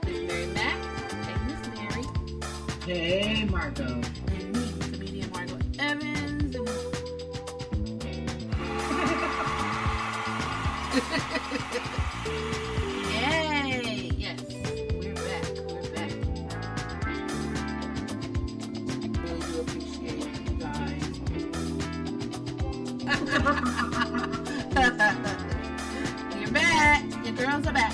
Mary Mac. Hey, Miss Mary. Hey, Margot. And me, comedian Margot Evans. Yay! Yes, we're back. Really do appreciate you guys. You're back. Your girls are back.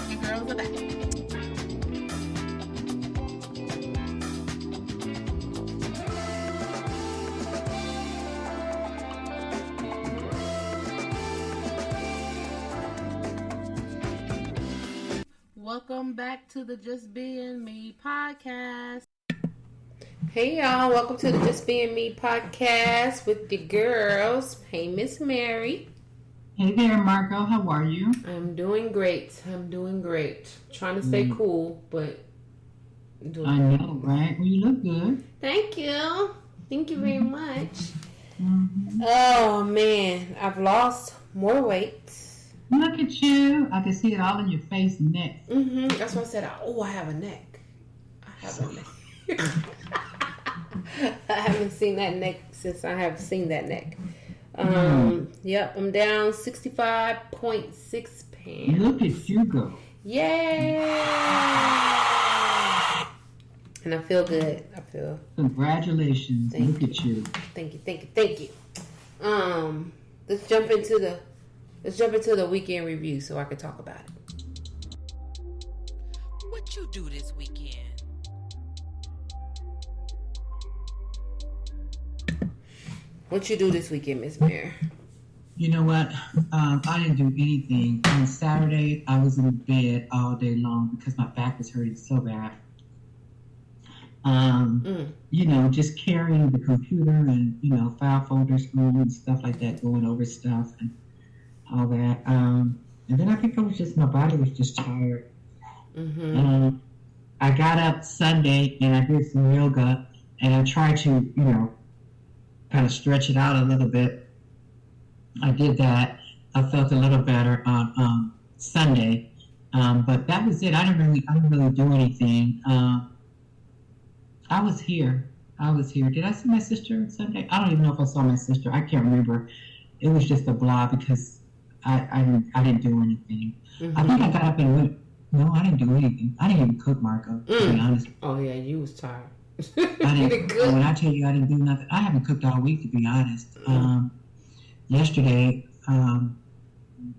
Welcome back to the Just Being Me podcast. Hey y'all, welcome to the Just Being Me podcast with the girls. Hey Miss Mary. Hey there, Margot. How are you? I'm doing great. Trying to stay cool, but I know, right? Well, you look good. Thank you very much. Mm-hmm. Oh man, I've lost more weight. Look at you. I can see it all in your face and neck. That's why I said, I have a neck. I haven't seen that neck since I have seen that neck. Yep, I'm down 65.6 pounds. Look at you go. Yay! And I feel good. Congratulations. Look at you. Thank you. Let's jump into the weekend review so I can talk about it. What you do this weekend? What you do this weekend, Miss Mary? You know what? I didn't do anything. On Saturday, I was in bed all day long because my back was hurting so bad. You know, just carrying the computer and, file folders home and stuff like that, going over stuff and all that. And then I think my body was just tired. I got up Sunday and I did some yoga and I tried to, kind of stretch it out a little bit. I did that. I felt a little better on Sunday, but that was it. I didn't really do anything. I was here. Did I see my sister on Sunday? I don't even know if I saw my sister. I can't remember. It was just a blah because I didn't do anything. I think I got up and went. No, I didn't do anything. I didn't even cook, Marco, to be honest. Oh yeah, you was tired. I didn't. When I tell you I didn't do nothing, I haven't cooked all week, to be honest. Yesterday,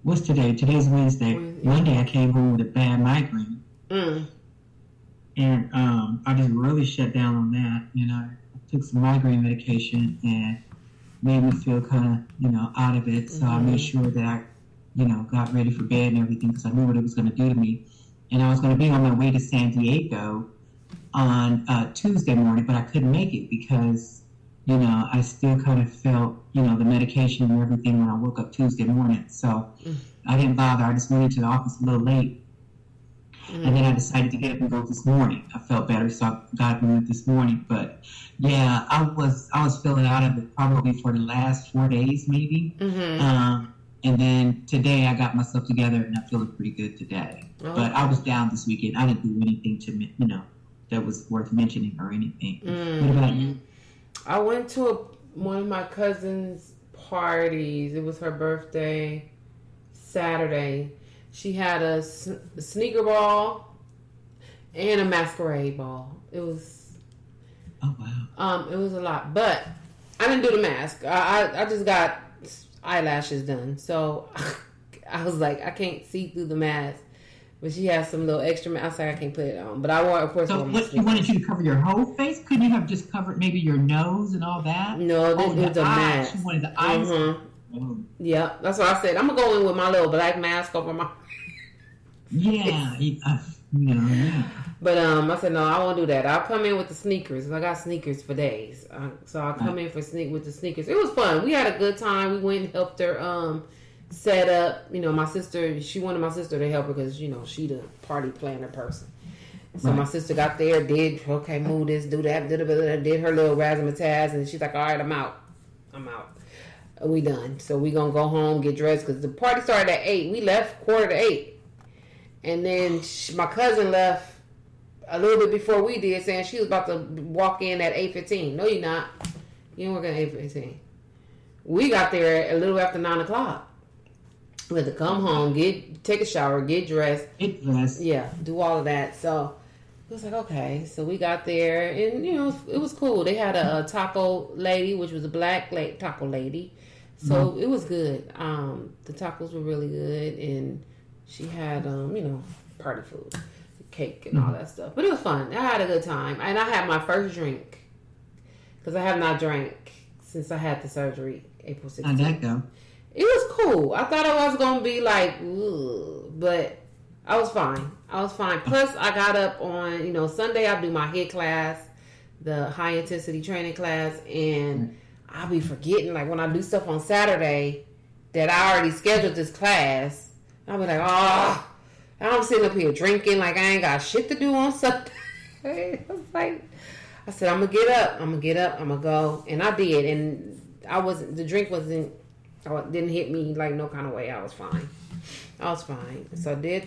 what's today? Today's Wednesday. Monday I came home with a bad migraine, and I just really shut down on that. I took some migraine medication and made me feel kind of out of it. So I made sure that I got ready for bed and everything because I knew what it was going to do to me, and I was going to be on my way to San Diego on Tuesday morning, but I couldn't make it because, I still kind of felt, the medication and everything when I woke up Tuesday morning. So I didn't bother. I just went into the office a little late. And then I decided to get up and go this morning. I felt better, so I got up and went this morning. But yeah, I was feeling out of it probably for the last 4 days, maybe. And then today I got myself together and I'm feeling pretty good today. Oh. But I was down this weekend. I didn't do anything to, that was worth mentioning or anything. What about you? I went to one of my cousin's parties. It was her birthday Saturday. She had a sneaker ball and a masquerade ball. It was... Oh, wow. It was a lot. But I didn't do the mask. I just got eyelashes done. So I was like, I can't see through the mask. But she has some little extra mask. I was like, I can't put it on. But I want, of course... So what, you wanted you to cover your whole face? Couldn't you have just covered maybe your nose and all that? No, this was a mask. She wanted the eyes. Yeah, that's what I said. I'm going to go in with my little black mask over my... Yeah. But I said, no, I won't do that. I'll come in with the sneakers. I got sneakers for days. So I'll come in with the sneakers. It was fun. We had a good time. We went and helped her set up. My sister, she wanted my sister to help her because, she the party planner person. So my sister got there, move this, do that, did her little razzmatazz, and she's like, all right, I'm out. We done. So we gonna go home, get dressed, because the party started at 8. We left 7:45. And then my cousin left a little bit before we did, saying she was about to walk in at 8:15. No, you're not. You don't work at 8:15. We got there a little after 9 o'clock. We had to come home, take a shower, get dressed. Yeah, do all of that. So it was like, okay. So we got there, and it was cool. They had a taco lady, which was a black taco lady. So it was good. The tacos were really good, and she had party food, cake and all that stuff. But it was fun. I had a good time, and I had my first drink because I have not drank since I had the surgery April 16th. How'd that go? It was cool. I thought it was gonna be like, ugh, but I was fine. Plus, I got up on Sunday. I do my HIIT class, the high intensity training class, and I'll be forgetting, like when I do stuff on Saturday that I already scheduled this class. I'll be like, I'm sitting up here drinking like I ain't got shit to do on Sunday. I said, I'm gonna get up, I'm gonna go, and I did, and the drink didn't hit me like no kind of way. I was fine. So I did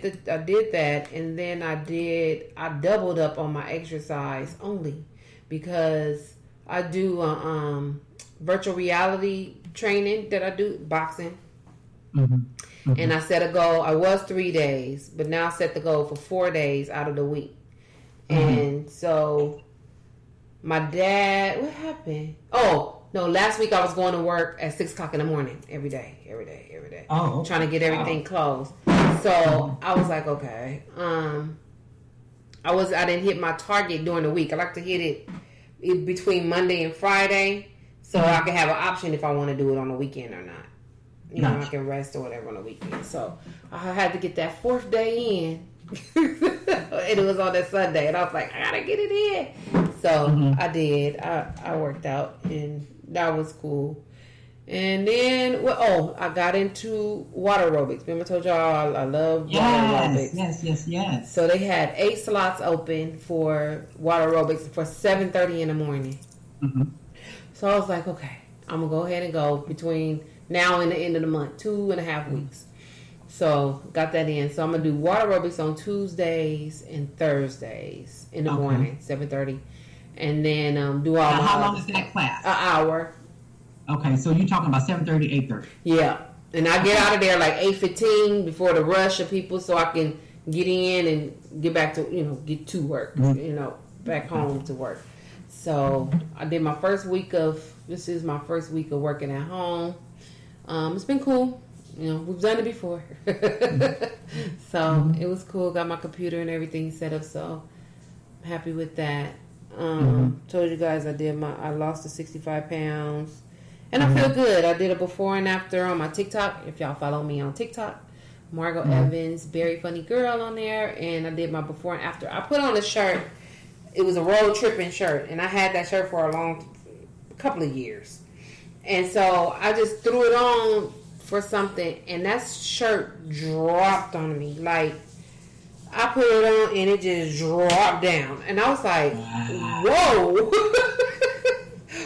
that, and then I doubled up on my exercise only because I do virtual reality training that I do, boxing. And I set a goal. I was 3 days, but now I set the goal for 4 days out of the week. And so my dad, what happened? Oh, no, last week I was going to work at 6 o'clock in the morning every day. Oh, trying to get everything closed. So I was like, okay. I didn't hit my target during the week. I like to hit it between Monday and Friday, so I can have an option if I want to do it on the weekend or not. I can rest or whatever on the weekend. So I had to get that 4th day in. And it was on that Sunday. And I was like, I got to get it in. So I did. I worked out, and that was cool. And then, I got into water aerobics. Remember I told y'all I love water aerobics. Yes. So they had 8 slots open for water aerobics for 7:30 in the morning. So I was like, okay, I'm going to go ahead and go between now and the end of the month, 2.5 weeks. So got that in. So I'm going to do water aerobics on Tuesdays and Thursdays in the morning, 7:30. And then do all how long is that class? An hour. Okay, so you're talking about 7:30, 8:30. Yeah. And I get out of there like 8:15 before the rush of people, so I can get in and get back to, get to work, back home to work. So I did my first week of working at home. It's been cool. We've done it before. So it was cool. Got my computer and everything set up, so I'm happy with that. Told you guys I lost the 65 pounds. And I feel good. I did a before and after on my TikTok. If y'all follow me on TikTok, Margot Evans, very funny girl on there. And I did my before and after. I put on a shirt. It was a road tripping shirt. And I had that shirt for a couple of years. And so I just threw it on for something. And that shirt dropped on me. Like, I put it on and it just dropped down. And I was like, whoa.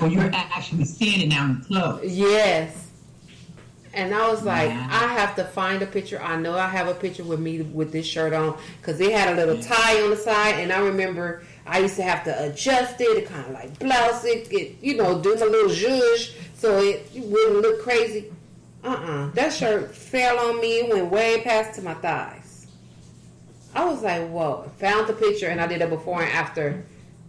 Well, you're actually seeing it now in the clothes. Yes. And I was like, I have to find a picture. I know I have a picture with me with this shirt on because it had a little tie on the side. And I remember I used to have to adjust it, kind of like blouse it, do my little zhuzh so it wouldn't look crazy. That shirt fell on me and went way past to my thighs. I was like, whoa. Found the picture and I did a before and after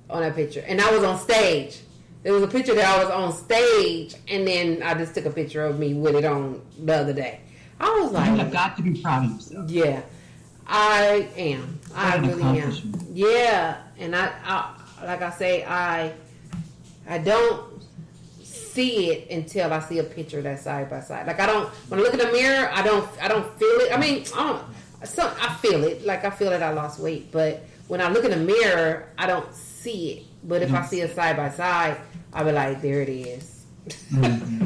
on that picture. And I was on stage. There was a picture that I was on stage, and then I just took a picture of me with it on the other day. I was like, you have got to be proud of yourself. Yeah, I am. I really am. Yeah, and I like I say, I don't see it until I see a picture that's side by side. Like when I look in the mirror, I don't feel it. I mean, I feel it. Like I feel that I lost weight, but when I look in the mirror, I don't see it. But if I see it side by side, I'll be like, there it is.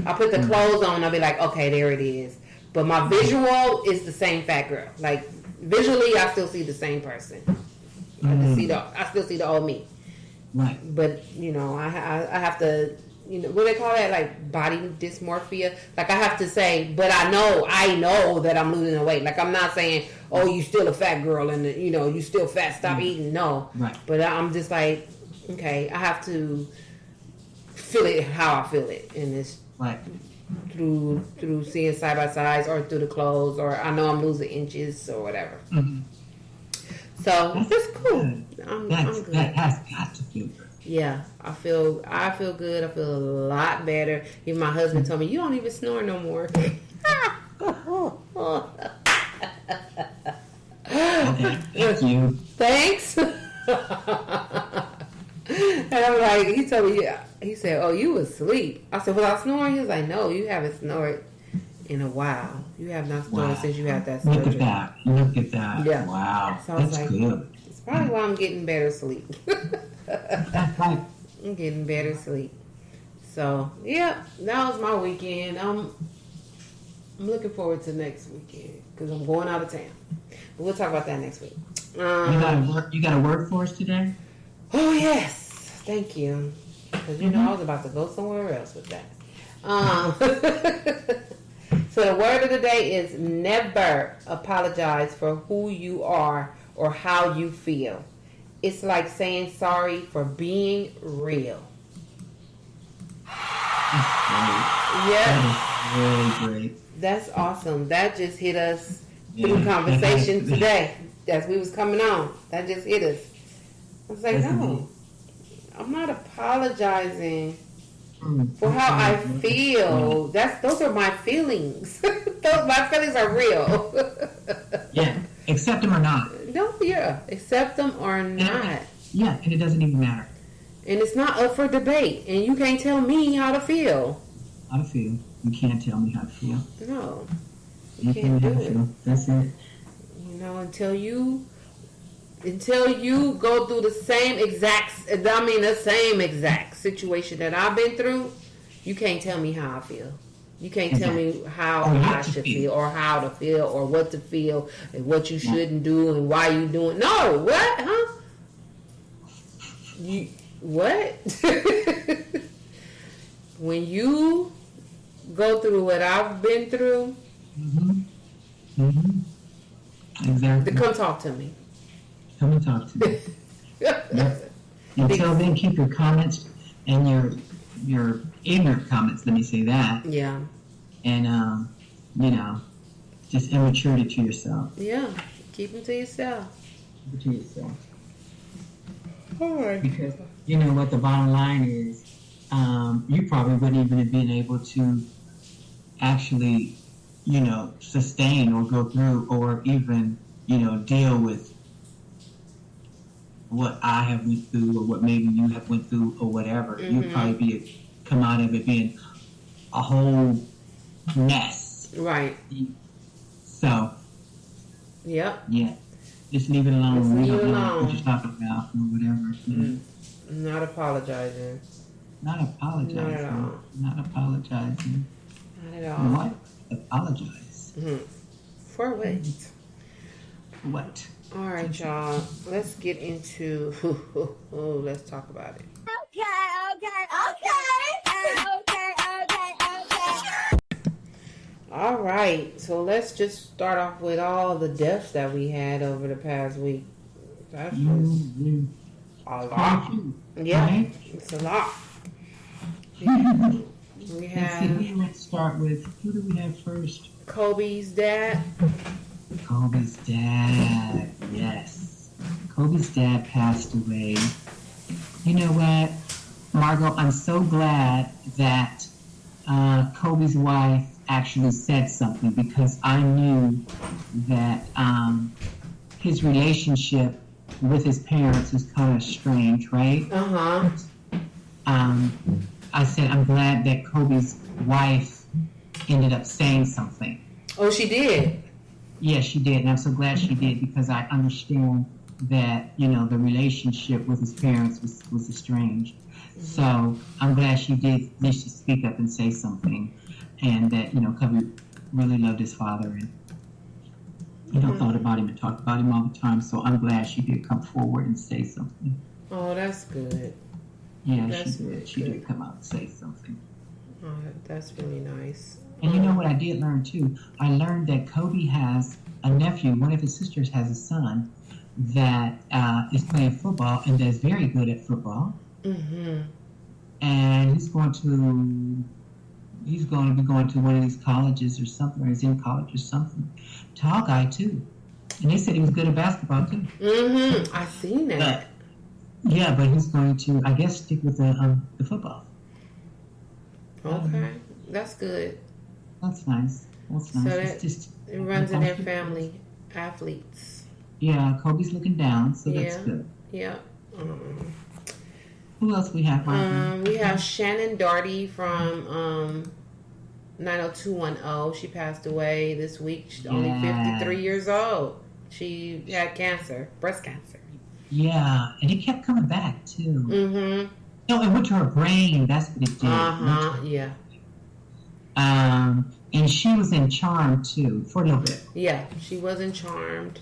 I put the clothes on, I'll be like, okay, there it is. But my visual is the same fat girl. Like, visually, I still see the same person. I still see the old me. Right. But, I have to what they call that, like body dysmorphia. Like I have to say, but I know that I'm losing weight. Like I'm not saying, oh, you still a fat girl and you still fat. Stop eating. No, right. But I'm just like, okay, I have to feel it how I feel it, and it's right through seeing side by sides or through the clothes, or I know I'm losing inches or whatever. Mm-hmm. So it's cool. Good. I'm good. That has got to feel good. Yeah, I feel good. I feel a lot better. Even my husband told me, you don't even snore no more. Okay, thank you. Thanks. And I'm like, he told me, he said, oh, you was asleep. I said, was I snoring? He was like, no, you haven't snored in a while. You have not snored since you had that surgery. Look at that. Yeah. Wow. So that's like, good. It's probably why I'm getting better sleep. That's right. I'm getting better sleep. So, yeah, that was my weekend. I'm looking forward to next weekend because I'm going out of town. But we'll talk about that next week. You got a word for us today? Oh, yes. Thank you. Because, I was about to go somewhere else with that. So the word of the day is never apologize for who you are or how you feel. It's like saying sorry for being real. Yeah. That is really great. That's awesome. That just hit us through conversation today as we was coming on. That just hit us. I was like, no, I'm not apologizing for how I feel. Those are my feelings. My feelings are real. Yeah, accept them or not. No, yeah, accept them or not. Yeah, and it doesn't even matter. And it's not up for debate. And you can't tell me how to feel. How to feel. You can't tell me how to feel. No, you can't do it. That's it. Until you go through the same exact situation that I've been through, you can't tell me how I feel. You can't tell me how I should feel or how to feel or what to feel and what you shouldn't do and why you doing. No, what? Huh? What? When you go through what I've been through, exactly. Come talk to me. Come and talk to me. Yep. Until then, keep your comments and your ignorant comments. Let me say that. Yeah. And just immaturity to yourself. Yeah. Keep them to yourself. Keep it to yourself. All right. Because you know what the bottom line is. You probably wouldn't even have been able to actually, sustain or go through or even, deal with what I have went through or what maybe you have went through or whatever. You'd probably come out of it being a whole mess. Right. So. Yep. Yeah. Just leave it alone. Just leave it know alone. what you're talking about or whatever. Not apologizing. Not apologizing. Not at all. Not apologizing. Not at all. What? Apologize. For what? What? All right, y'all. Let's get into. Let's talk about it. Okay. All right. So let's just start off with all the deaths that we had over the past week. That's a lot. Yeah, right? It's a lot. Let's start with, who do we have first? Kobe's dad. Kobe's dad, yes. Kobe's dad passed away. You know what, Margot, I'm so glad that Kobe's wife actually said something, because I knew that his relationship with his parents is kind of strange, right? I said, I'm glad that Kobe's wife ended up saying something. Oh, she did? Yes, she did. And I'm so glad she did, because I understand that, the relationship with his parents was estranged. So I'm glad she did speak up and say something. And that, Kobe really loved his father and, thought about him and talked about him all the time. So I'm glad she did come forward and say something. Oh, that's good. Yeah, she did. She did come out and say something. Oh, that's really nice. And you know what I did learn too? I learned that Kobe has a nephew. One of his sisters has a son that is playing football and that's very good at football. Mm-hmm. And he's going to be going to one of these colleges or something, or he's in college or something. Tall guy too. And they said he was good at basketball too. Mm-hmm. I seen that. But he's going to, I guess, stick with the football. Okay, that's good. That's nice. That's nice. So it runs in their family, athletes. Yeah, Kobe's looking down, so that's good. Yeah. Who else we have? We have Shannon Darty from 90210. She passed away this week. She's only 53 years old. She had cancer, breast cancer. Yeah, and it kept coming back too. Mm-hmm. No, it went to her brain. That's what it did. Yeah. And she was in Charmed too for a little bit. Yeah, she was in Charmed.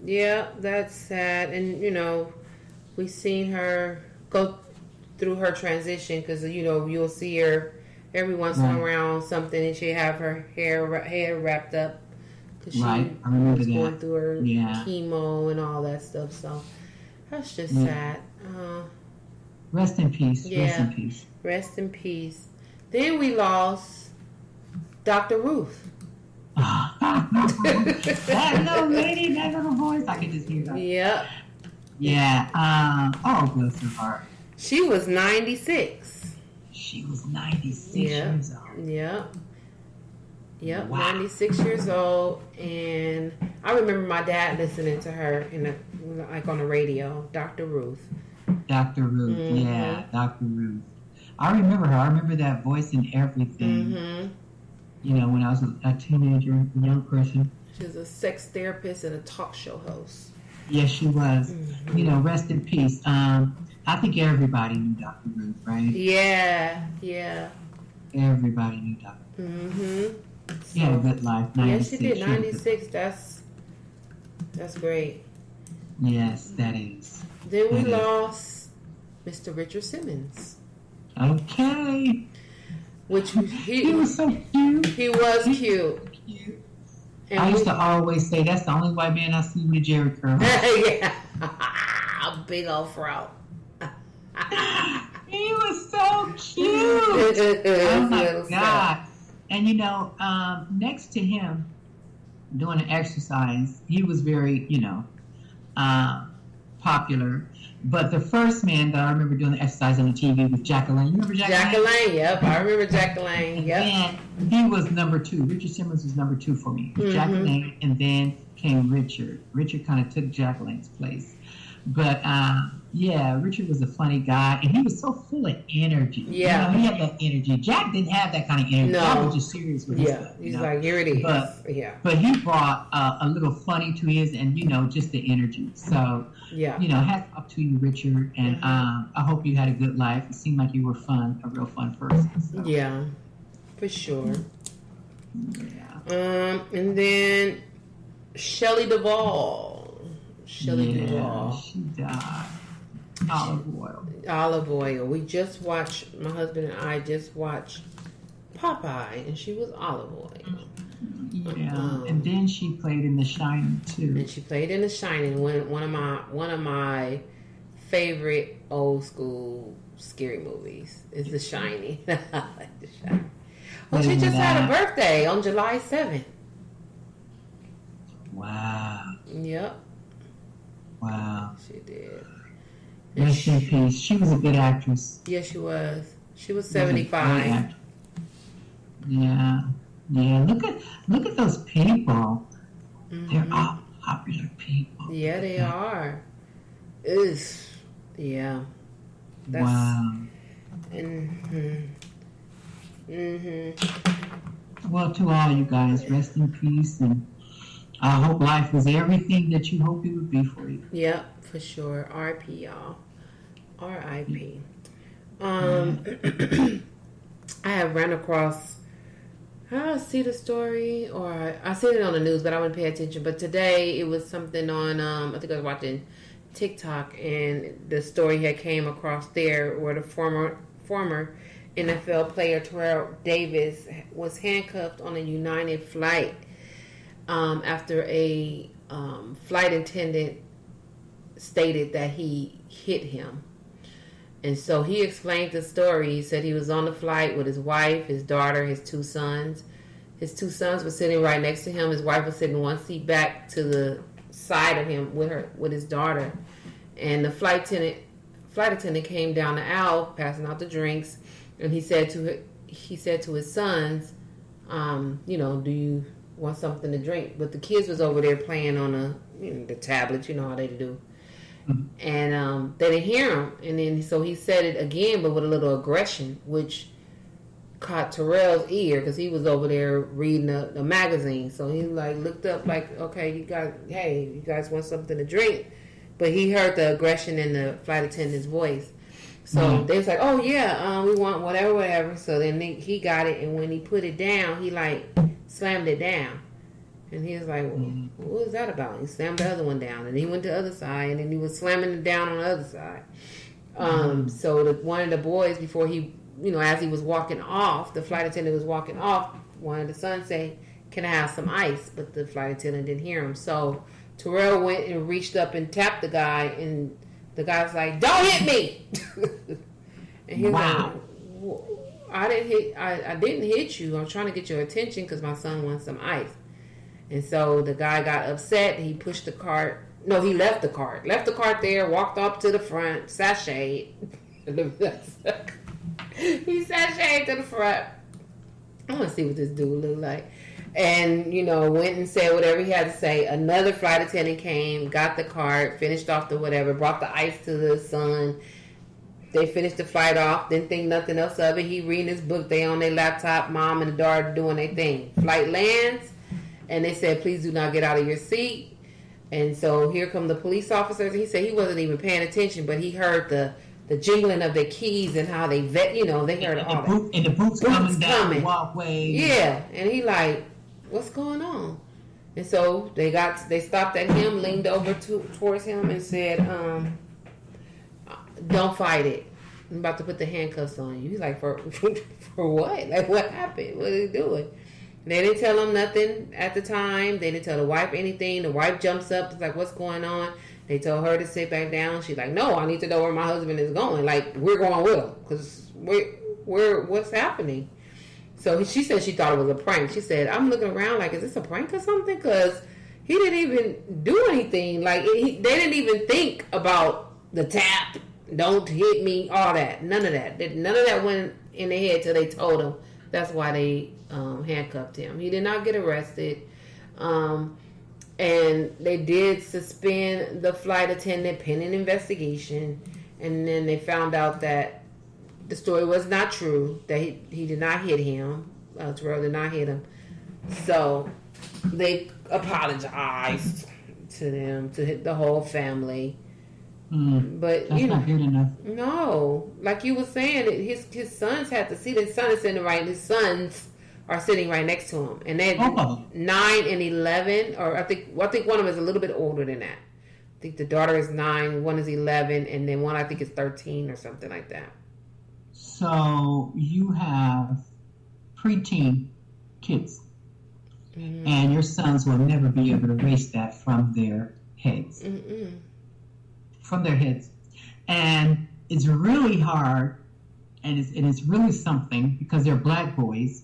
Yeah, that's sad. And we seen her go through her transition because you'll see her every once in a while something, and she have her hair wrapped up because she was going through her chemo and all that stuff. So that's just sad. Rest in peace. Yeah. Rest in peace. Rest in peace. Then we lost Dr. Ruth. That little lady, that little voice, I can just hear that. Yep. Yeah. Oh, bless her heart. She was 96. She was 96 years old. Yep. Wow. 96 years old. And I remember my dad listening to her on the radio, Dr. Ruth. Dr. Ruth, yeah, Dr. Ruth. I remember her. I remember that voice and everything. Mm-hmm. When I was a teenager, a young person. She was a sex therapist and a talk show host. Yes, she was. Mm-hmm. Rest in peace. I think everybody knew Dr. Ruth, right? Yeah. Everybody knew Dr. Ruth. Mm-hmm. She had a good life. 96. Yes, she did. 96. That's great. Yes, that is. Then we lost Mr. Richard Simmons. Okay. Which he was so cute. He was cute. And I used to always say that's the only white man I see with a jerry curl. Yeah. A big old fro. He was so cute. Oh my God. And next to him doing the exercise, he was very, popular. But the first man that I remember doing the exercise on the TV was Jack LaLanne. You remember Jack LaLanne? Yep, I remember Jack LaLanne. Yep. And he was number 2. Richard Simmons was number 2 for me. Mm-hmm. Jack LaLanne, and then came Richard. Richard kind of took Jack LaLanne's place. But Richard was a funny guy, and he was so full of energy. Yeah, he had that energy. Jack didn't have that kind of energy. No. Jack was just serious with his stuff. He's like, here it is. But he brought a little funny to his, and just the energy. So hats off to you, Richard, and I hope you had a good life. It seemed like you were a real fun person. So. Yeah, for sure. Yeah. And then Shelley Duvall. Duvall. She died. Olive oil. My husband and I just watched Popeye, and she was olive oil. Yeah, and then she played in The Shining too. And she played in The Shining, one of my favorite old school scary movies is The Shining. I like The Shining. Oh, she just had a birthday on July 7th. Wow. Yep. Wow. She did. Rest in peace. She was a good actress. Yes, she was. She was 75. Yeah. Look at those people. Mm-hmm. They're all popular people. Yeah, they are. Yeah. Wow. Well, to all you guys, rest in peace, and I hope life was everything that you hoped it would be for you. Yep, for sure. R.I.P. y'all. R.I.P. I have ran across, I see the story, or I seen it on the news, but I wouldn't pay attention. But today it was something on, I think I was watching TikTok, and the story had came across there where the former NFL player Terrell Davis was handcuffed on a United flight after a flight attendant stated that he hit him. And so he explained the story. He said he was on the flight with his wife, his daughter, his 2 sons. His 2 sons were sitting right next to him. His wife was sitting one seat back to the side of him with his daughter. And the flight attendant came down the aisle passing out the drinks, and he said to his sons, do you want something to drink? But the kids was over there playing on the tablet, you know how they do. Mm-hmm. And they didn't hear him. And then so he said it again, but with a little aggression, which caught Terrell's ear because he was over there reading the magazine. So he looked up okay, you guys want something to drink? But he heard the aggression in the flight attendant's voice. So they was like, oh yeah, we want whatever. So then he got it, and when he put it down, he slammed it down. And he was like, what was that about? He slammed the other one down, and he went to the other side, and then he was slamming it down on the other side. So one of the boys, before he, as he was walking off, the flight attendant was walking off, one of the sons say, can I have some ice? But the flight attendant didn't hear him. So Terrell went and reached up and tapped the guy, and the guy was like, don't hit me! And he was like, I didn't hit you. I'm trying to get your attention because my son wants some ice. And so the guy got upset. He pushed the cart. No, he left the cart. Left the cart there, walked up to the front, sashayed. He sashayed to the front. I want to see what this dude looked like. And, went and said whatever he had to say. Another flight attendant came, got the cart, finished off the whatever, brought the ice to the son. They finished the flight off, didn't think nothing else of it. He reading his book. They on their laptop, mom and the daughter doing their thing. Flight lands, and they said, please do not get out of your seat. And so here come the police officers. He said he wasn't even paying attention, but he heard the jingling of their keys and how they they heard all that. And the boots coming down the walkway. Yeah, and he what's going on? And so they stopped at him, leaned over towards him and said, don't fight it. I'm about to put the handcuffs on you. He's like, for what? What happened? What are they doing? They didn't tell him nothing at the time. They didn't tell the wife anything. The wife jumps up. It's like, what's going on? They told her to sit back down. She's like, no, I need to know where my husband is going. We're going with him because what's happening? So she said she thought it was a prank. She said, I'm looking around is this a prank or something? Because he didn't even do anything. They didn't even think about the tap, don't hit me, all that. None of that. None of that went in their head till they told him. That's why they handcuffed him. He did not get arrested. And they did suspend the flight attendant pending investigation. And then they found out that the story was not true, that he did not hit him. Terrell did not hit him. So they apologized to them, to the whole family. But that's not good enough. No, like you were saying, his sons had to see. His son is sitting right. His sons are sitting right next to him, and they're 9 and 11. Or I think one of them is a little bit older than that. I think the daughter is 9, one is 11, and then one I think is 13 or something like that. So you have preteen kids, and your sons will never be able to erase that from their heads. From their heads. And it's really hard, and it's really something, because they're black boys,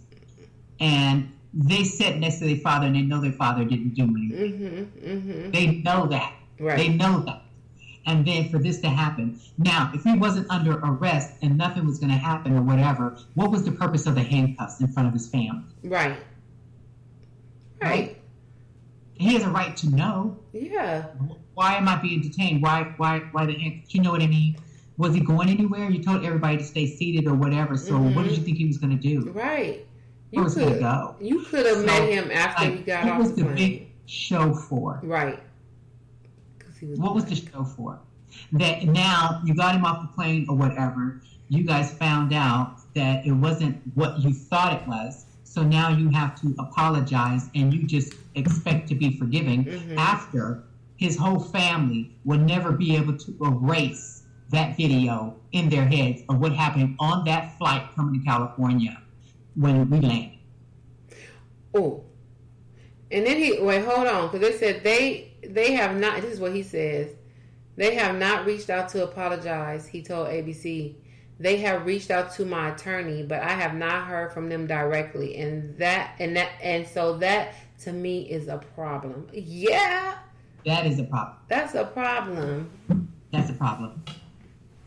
and they sit next to their father, and they know their father didn't do anything. They know that. Right. They know that. And then for this to happen. Now, if he wasn't under arrest and nothing was going to happen or whatever, what was the purpose of the handcuffs in front of his family? Right. He has a right to know. Yeah. Why am I being detained? Why the handcuffs? You know what I mean? Was he going anywhere? You told everybody to stay seated or whatever. So what did you think he was going to do? Right. Where was he going to go? You could have met him after he got off the plane. What was the big show for? Right. What was the show for? That now you got him off the plane or whatever. You guys found out that it wasn't what you thought it was. So now you have to apologize, and you just expect to be forgiven after his whole family would never be able to erase that video in their heads of what happened on that flight coming to California when we landed. Oh. And then hold on, because they said they have not, this is what he says, they have not reached out to apologize, he told ABC. They have reached out to my attorney, but I have not heard from them directly. And so that to me is a problem. Yeah. That is a problem. That's a problem. That's a problem.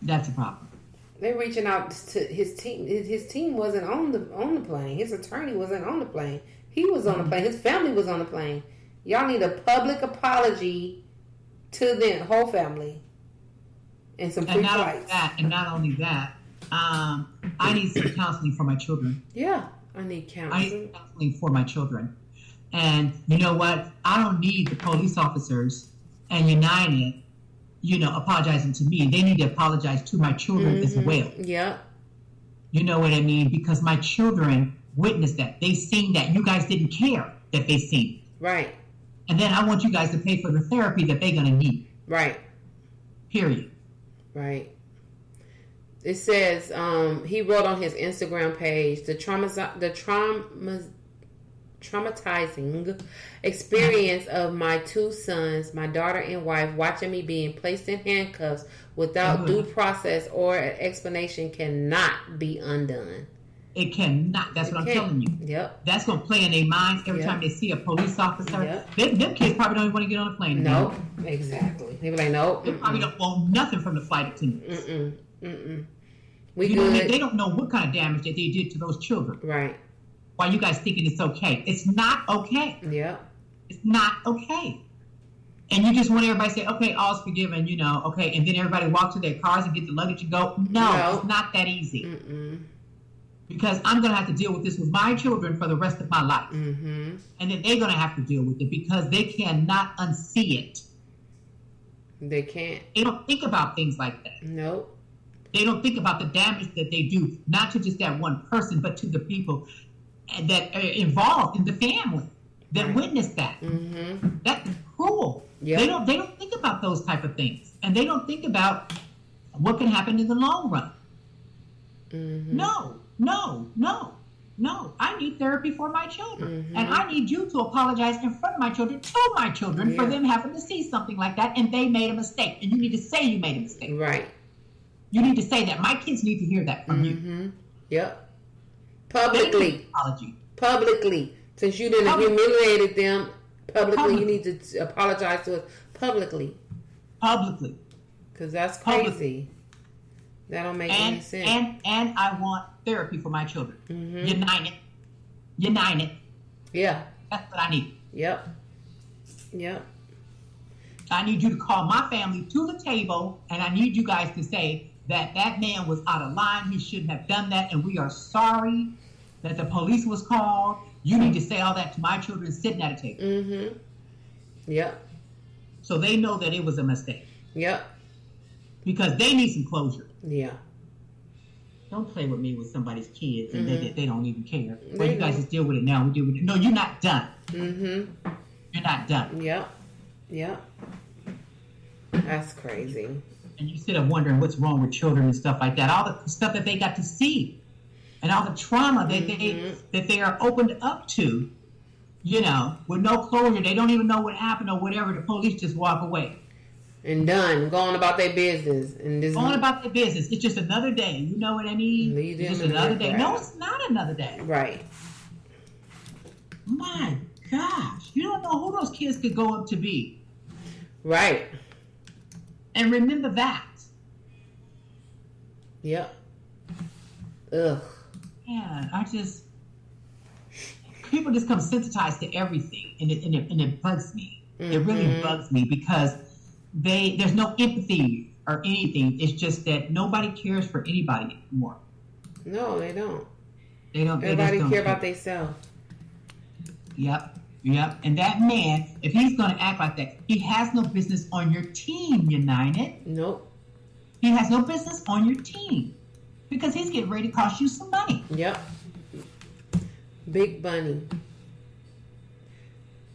That's a problem. They're reaching out to his team. His team wasn't on the plane. His attorney wasn't on the plane. He was on the plane. His family was on the plane. Y'all need a public apology to the whole family and some free flights. And not only that, I need some counseling for my children. Yeah, I need counseling. I need counseling for my children. And you know what? I don't need the police officers and United, apologizing to me. They need to apologize to my children as well. Yeah. You know what I mean? Because my children witnessed that. They seen that. You guys didn't care that they seen it. Right. And then I want you guys to pay for the therapy that they're going to need. Right. Period. Right. It says, he wrote on his Instagram page, the traumatizing experience of my two sons, my daughter and wife, watching me being placed in handcuffs without due process or explanation cannot be undone. It cannot. That's what I'm telling you. Yep. That's going to play in their minds every time they see a police officer. Yep. Them kids probably don't even want to get on a plane. Nope. Exactly. They be like, nope. They probably don't want nothing from the flight attendants. We good. They don't know what kind of damage that they did to those children. Right. Why you guys thinking it's okay? It's not okay. Yeah. It's not okay. And you just want everybody to say, okay, all's forgiven, okay, and then everybody walk to their cars and get the luggage and go. No, it's not that easy. Because I'm going to have to deal with this with my children for the rest of my life. And then they're going to have to deal with it because they cannot unsee it. They can't. They don't think about things like that. Nope. They don't think about the damage that they do, not to just that one person, but to the people that are involved in the family that witnessed that. That's cruel. Yep. They don't think about those type of things. And they don't think about what can happen in the long run. No. I need therapy for my children. And I need you to apologize in front of my children to my children for them having to see something like that and they made a mistake. And you need to say you made a mistake. Right. You need to say that. My kids need to hear that from you. Yep. Publicly. Publicly. Since you didn't humiliated them publicly, you need to apologize to us publicly. Publicly. Because that's crazy. That don't make any sense. And I want therapy for my children. United. Yeah. That's what I need. Yep. I need you to call my family to the table, and I need you guys to say that man was out of line. He shouldn't have done that, and we are sorry that the police was called. You need to say all that to my children sitting at a table. Yep. So they know that it was a mistake. Yep. Because they need some closure. Yeah. Don't play with me with somebody's kids and they don't even care. Well, you guys just deal with it now. We deal with it. No, you're not done. You're not done. Yep. That's crazy. And you sit up wondering what's wrong with children and stuff like that. All the stuff that they got to see. And all the trauma that they are opened up to, with no closure. They don't even know what happened or whatever. The police just walk away. And done. Going about their business. Going about their business. It's just another day. You know what I mean? It's just another day. No, it's not another day. Right. My gosh. You don't know who those kids could go up to be. Right. And remember that. Yep. Ugh. Yeah, people just come sensitized to everything, and it bugs me. It really bugs me because there's no empathy or anything. It's just that nobody cares for anybody anymore. No, they don't. Everybody care about themselves. Yep. And that man, if he's going to act like that, he has no business on your team, United. Nope. He has no business on your team. Because he's getting ready to cost you some money. Yep. Big money.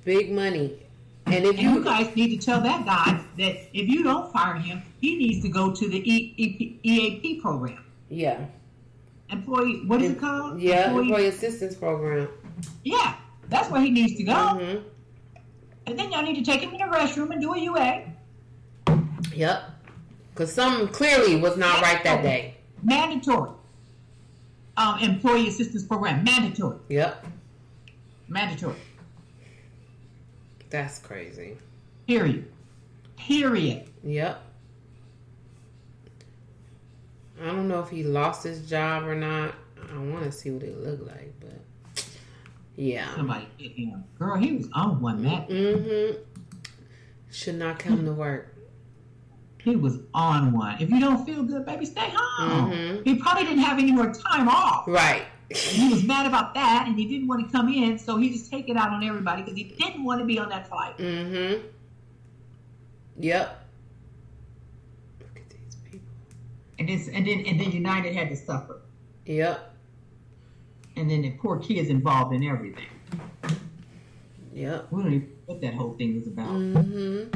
Big money. And if you guys need to tell that guy that if you don't fire him, he needs to go to the EAP program. Yeah. What is it called? Yeah, Employee Assistance Program. Yeah, that's where he needs to go. Mm-hmm. And then y'all need to take him in the restroom and do a UA. Yep. Because something clearly was not right that day. Mandatory. Employee Assistance Program. Mandatory. Yep. Mandatory. That's crazy. Period. Yep. I don't know if he lost his job or not. I want to see what it looked like, but yeah. Somebody hit him. Girl, he was on one that. Mm-hmm. Should not come to work. He was on one. If you don't feel good, baby, stay home. Mm-hmm. He probably didn't have any more time off. Right. He was mad about that, and he didn't want to come in, so he just take it out on everybody because he didn't want to be on that flight. Mm-hmm. Yep. Look at these people. And then United had to suffer. Yep. And then the poor kids involved in everything. Yep. We don't even know what that whole thing was about. Mm-hmm.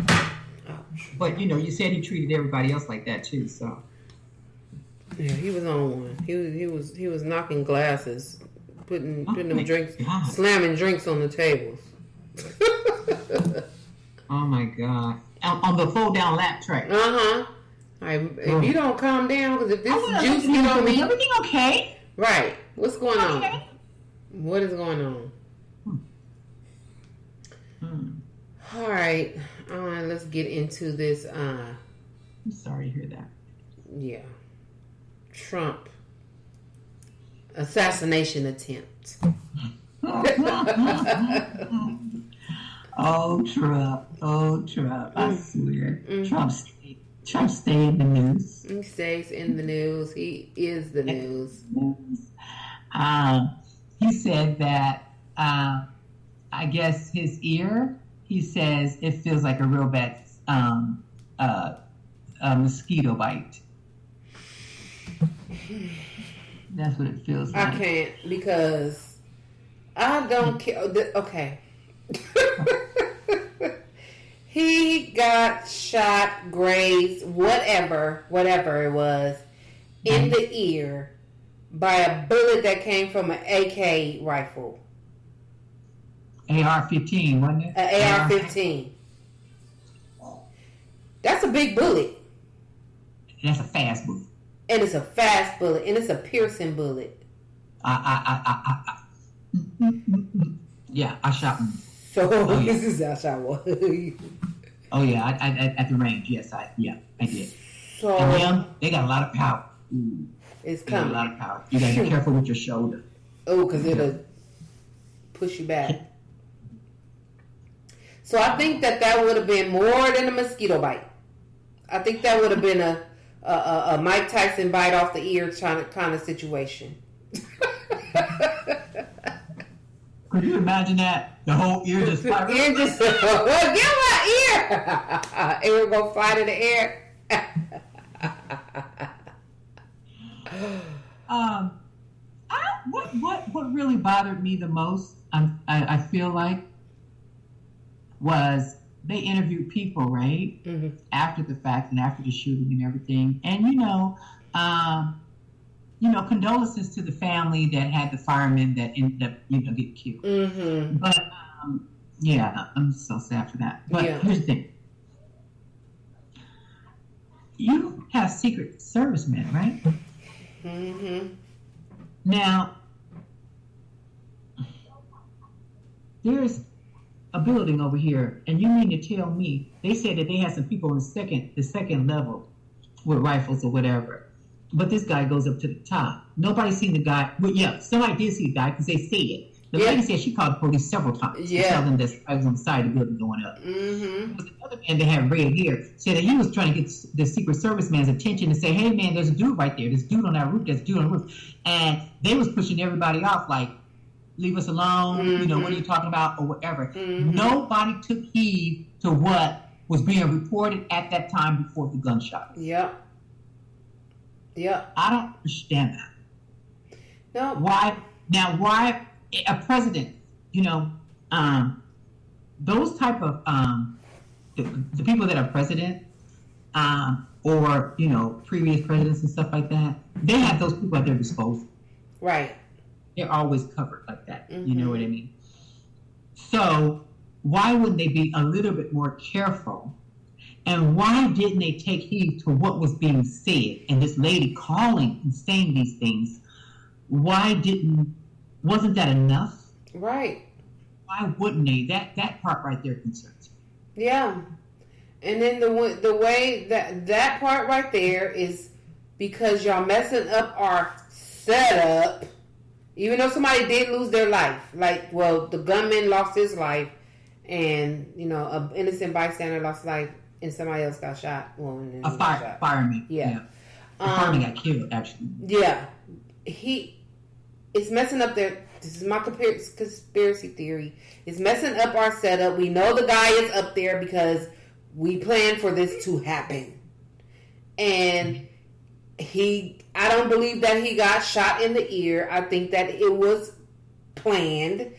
But you said he treated everybody else like that too, so. Yeah, he was on one. He was knocking glasses, putting them drinks, slamming drinks on the tables. Oh my God! On the fold down lap tray. If you don't calm down, because if this juice get on me, is everything okay? Right? What's going on? What is going on? All right, let's get into this. I'm sorry to hear that. Yeah. Trump assassination attempt. Oh, Trump. I swear. Trump stay in the news. He stays in the news. He is the news. He said that, I guess his ear, he says it feels like a real bad mosquito bite. That's what it feels like. I can't because I don't care. Okay. He got shot, grazed, whatever it was, in the ear by a bullet that came from an AK rifle. AR-15, wasn't it? An AR-15. That's a big bullet. That's a fast bullet. And it's a fast bullet, and it's a piercing bullet. Yeah, I shot one. So this is how I shot one. Oh yeah, I at the range. Yes, I did. So and them, they got a lot of power. Ooh, it's coming. A lot of power. You gotta be careful with your shoulder. Oh, because it'll push you back. So I think that would have been more than a mosquito bite. I think that would have been a Mike Tyson bite off the ear kind of situation. Could you imagine that? The whole ear just fly. Ear just well, get my ear. It would go fly to the air. What really bothered me the most, I feel like, was they interviewed people, right? Mm-hmm. After the fact and after the shooting and everything. And, condolences to the family that had the firemen that ended up, getting killed. Mm-hmm. But, I'm so sad for that. But here's the thing. You have Secret Servicemen, right? Mm-hmm. Now, there's a building over here, and you mean to tell me they said that they had some people on the second level with rifles or whatever, but this guy goes up to the top. Nobody's seen the guy. Well, yeah, somebody did see the guy because they say it. The lady said she called the police several times to tell them that I was on the side of the building going up. Mm-hmm. But the other man that had red hair said that he was trying to get the Secret Service man's attention and say, "Hey man, there's a dude right there. This dude on that roof. There's a dude on the roof," and they was pushing everybody off like, leave us alone, mm-hmm. What are you talking about, or whatever. Mm-hmm. Nobody took heed to what was being reported at that time before the gunshot. Yep. I don't understand that. No. Why a president, those type of the people that are president, or previous presidents and stuff like that, they have those people at their disposal. Right. They're always covered like that. Mm-hmm. You know what I mean? So why wouldn't they be a little bit more careful? And why didn't they take heed to what was being said? And this lady calling and saying these things, wasn't that enough? Right. Why wouldn't they? That part right there concerns me. Yeah. And then the way that part right there is because y'all messing up our setup. Even though somebody did lose their life, the gunman lost his life, and an innocent bystander lost life, and somebody else got shot. Fireman. Yeah. The fireman got killed, actually. Yeah. It's messing up their. This is my conspiracy theory. It's messing up our setup. We know the guy is up there because we planned for this to happen, and I don't believe that he got shot in the ear. I think that it was planned.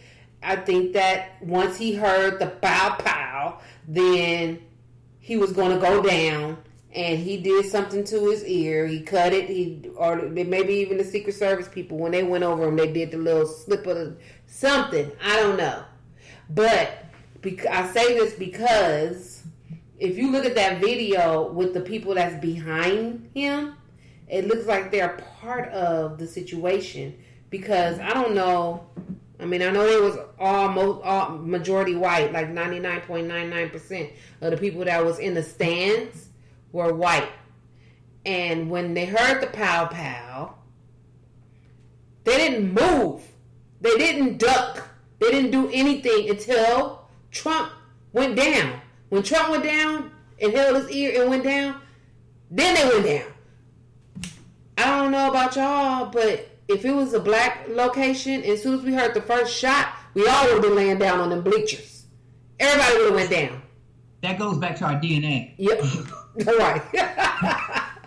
I think that once he heard the pow pow, then he was going to go down, and he did something to his ear. He cut it. Or maybe even the Secret Service people, when they went over him, they did the little slip of something. I don't know. But I say this because if you look at that video with the people that's behind him, it looks like they're part of the situation, because I don't know. I mean, I know they was all majority white, like 99.99% of the people that was in the stands were white. And when they heard the pow pow, they didn't move. They didn't duck. They didn't do anything until Trump went down. When Trump went down and held his ear and went down, then they went down. I don't know about y'all, but if it was a black location, as soon as we heard the first shot, we all would have been laying down on them bleachers. Everybody would have went down. That goes back to our DNA. Yep. Right.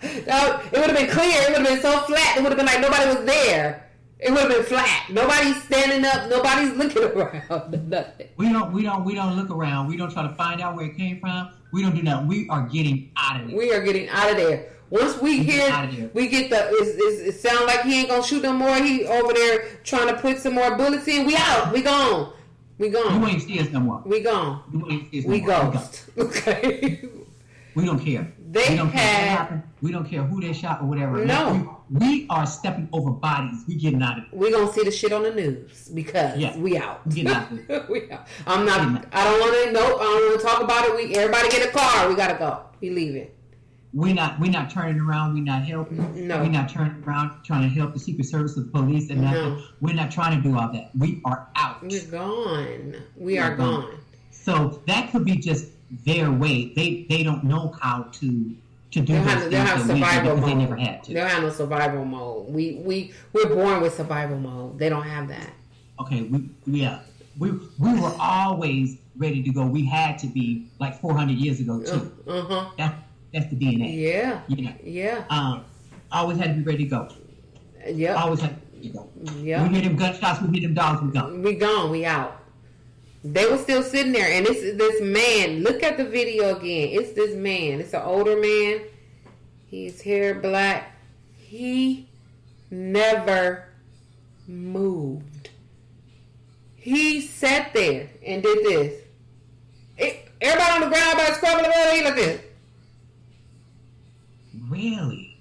It would have been clear. It would have been so flat. It would have been like nobody was there. It would have been flat. Nobody's standing up. Nobody's looking around. Nothing. We don't look around. We don't try to find out where it came from. We don't do nothing. We are getting out of there. We are getting out of there. Once we hear, we get it sound like he ain't gonna shoot no more. He over there trying to put some more bullets in. We out. We gone. We gone. You ain't see us no more. We gone. You ain't see us no more. Ghost. Okay. We don't care. We don't care what happened. We don't care who they shot or whatever. No. We are stepping over bodies. We getting out of it. We gonna see the shit on the news because we out. We getting out of it. We out. I don't want to. I don't want to talk about it. Everybody get a car. We gotta go. We leaving. We're not turning around. We're not helping. No. We're not turning around trying to help the Secret Service, the police, and nothing. We're not trying to do all that. We are out. We're gone. We are gone. So that could be just their way. They don't know how to do those things. They'll have survival mode. They never had to. They'll have no survival mode. We're born with survival mode. They don't have that. Okay. We were always ready to go. We had to be like 400 years ago too. That's the DNA. Yeah. Yeah. Always had to be ready to go. Yeah. Always had to be ready to go. Yeah. We hear them gunshots, we hear them dogs, we gone. We gone, we out. They were still sitting there, and this man, look at the video again. It's this man. It's an older man. His hair black. He never moved. He sat there and did this. Everybody on the ground about scrubbing around like this. Really?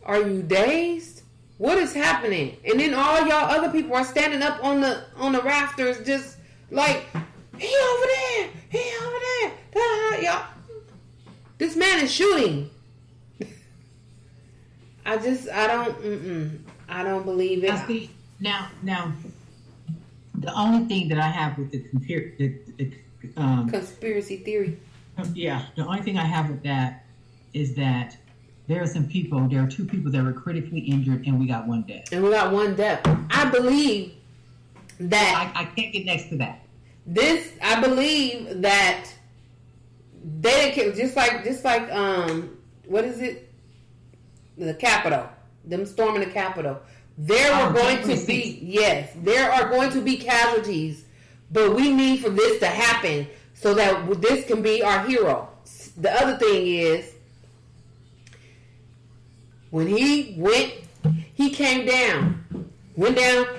Are you dazed? What is happening? And then all y'all other people are standing up on the rafters, just like, he over there, he over there. Y'all, this man is shooting. I don't believe it. Now, the only thing that I have with the conspiracy theory. Yeah, the only thing I have with that is that there are two people that were critically injured, and we got one death. I believe that I can't get next to that. I believe that they didn't just like what is it? The Capitol. Them storming the Capitol. There are going to be casualties, but we need for this to happen so that this can be our hero. The other thing is, when he came down,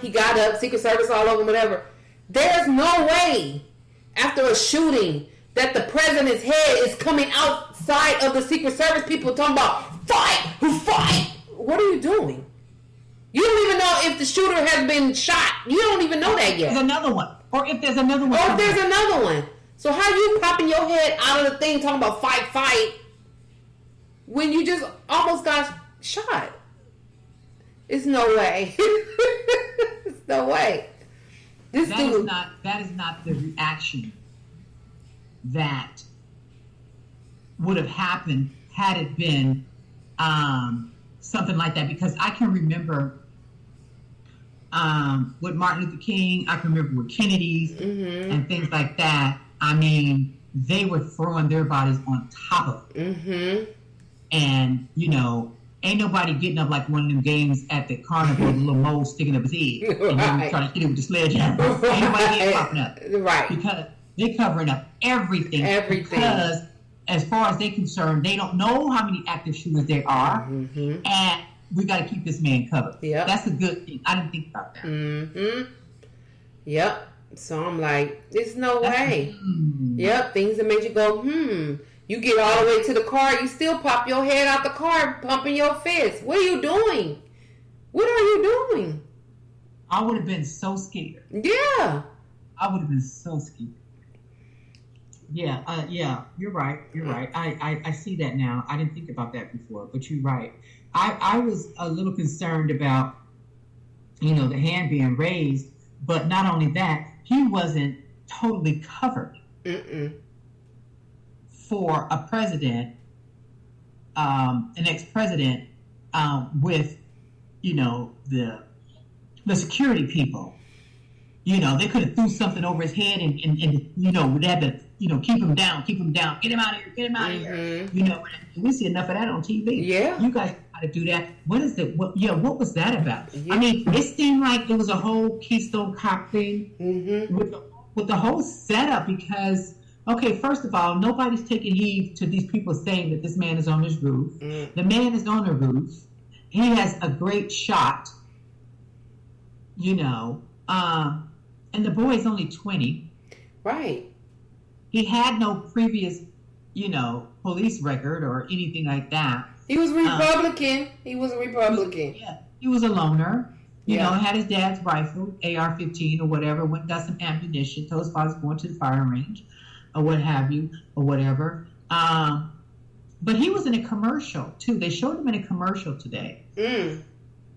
he got up, Secret Service all over him, whatever. There's no way, after a shooting, that the president's head is coming outside of the Secret Service people talking about, fight! What are you doing? You don't even know if the shooter has been shot. You don't even know that yet. There's another one. Or if there's another one. So how you popping your head out of the thing talking about fight, when you just almost got shot? It's no way. It's no way. That is not the reaction that would have happened had it been something like that, because I can remember with Martin Luther King, I can remember with Kennedy's and things like that. I mean, they were throwing their bodies on top of it. And, ain't nobody getting up like one of them games at the carnival with a little mole sticking up his head. And then trying to hit it with the sledgehammer. Ain't nobody getting popping up. Right. Because they're covering up everything. Because as far as they're concerned, they don't know how many active shooters there are. And we got to keep this man covered. Yep. That's a good thing. I didn't think about that. Yep. So I'm like, there's no way. Yep. Things that made you go, You get all the way to the car, you still pop your head out the car, pumping your fist. What are you doing? What are you doing? I would have been so scared. Yeah. I would have been so scared. Yeah, you're right. I see that now. I didn't think about that before, but you're right. I was a little concerned about, the hand being raised, but not only that, he wasn't totally covered. For a president, an ex-president, with, the security people. They could have threw something over his head and would have to, keep him down, get him out of here. We see enough of that on TV. Yeah. You guys got to do that. What is it? What was that about? Yeah. I mean, it seemed like it was a whole Keystone Cop thing with the whole setup, because, okay, first of all, nobody's taking heed to these people saying that this man is on his roof. The man is on the roof. He has a great shot, and the boy is only 20. Right. He had no previous, police record or anything like that. He was Republican. He was a Republican. He was a loner. Had his dad's rifle, AR-15 or whatever, went and got some ammunition, told his father going to the firing range or what have you, or whatever. But he was in a commercial, too. They showed him in a commercial today.